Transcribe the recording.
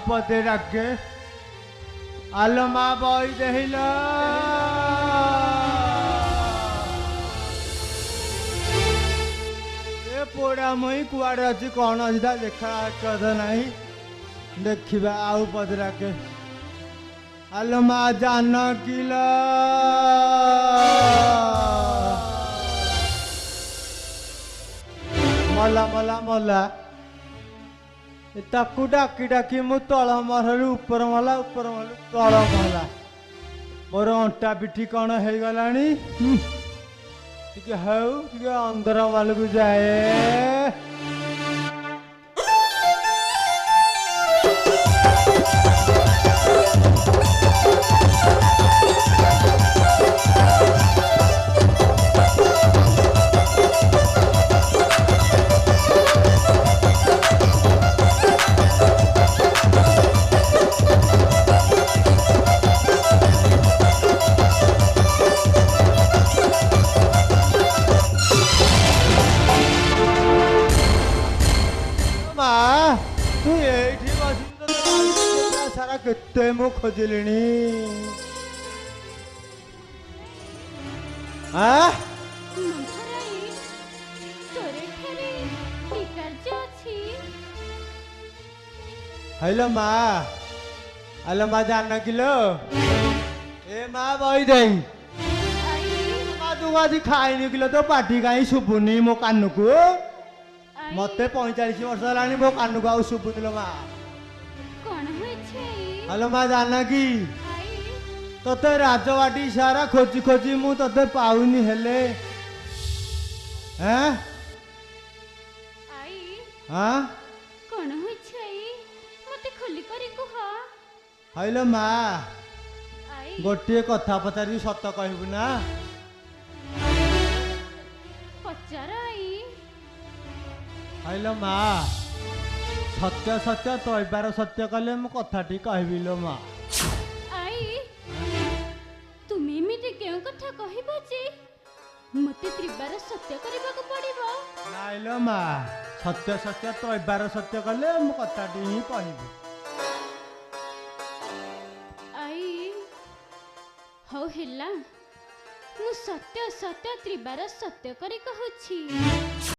पदे रखे आलमा बई देहिला ए पोड़ा मुई कुआड़े अच्छी कौन अच्छी देखा कद नहीं देखा आउ पदे रखे आलमा जान किला मला मला मला ताकू डाकी डाकी मु तल महलू ऊपर महला तल महला मोर अंटा पिठी कौन हो गलानी हाउ अंदर वाल को जाए तू ये सारा केते मु खोजिली हेलो माँ हेलो माँ जान किलो ए माँ बही दे तू आज खाई निकलो तो पार्टी कहीं शुभुनी मो कान को मत 45 वर्ष है मो कान को शुभुनी लो माँ हेलो माँ जाना कि तोते राजवाटी सारा खोजी खोजी मु तोते पाउनी हेले हैं हाँ कौन होई छई मते खोली करी कुह हेलो माँ गोटे कथा पचारि सत कहबू ना पचार आई हेलो माँ सत्य सत्य तोबार सत्य कले मु कथाटी कहबी लो माँ आई तुम एमिति केउ कथा कहबो जे मते त्रिबार सत्य करबा को पड़िबो नाइ लो माँ सत्य सत्य तोबार सत्य कले मु कथाटी ही कहबी आई हो हिला मु सत्य सत्य त्रिबार सत्य करी कहूची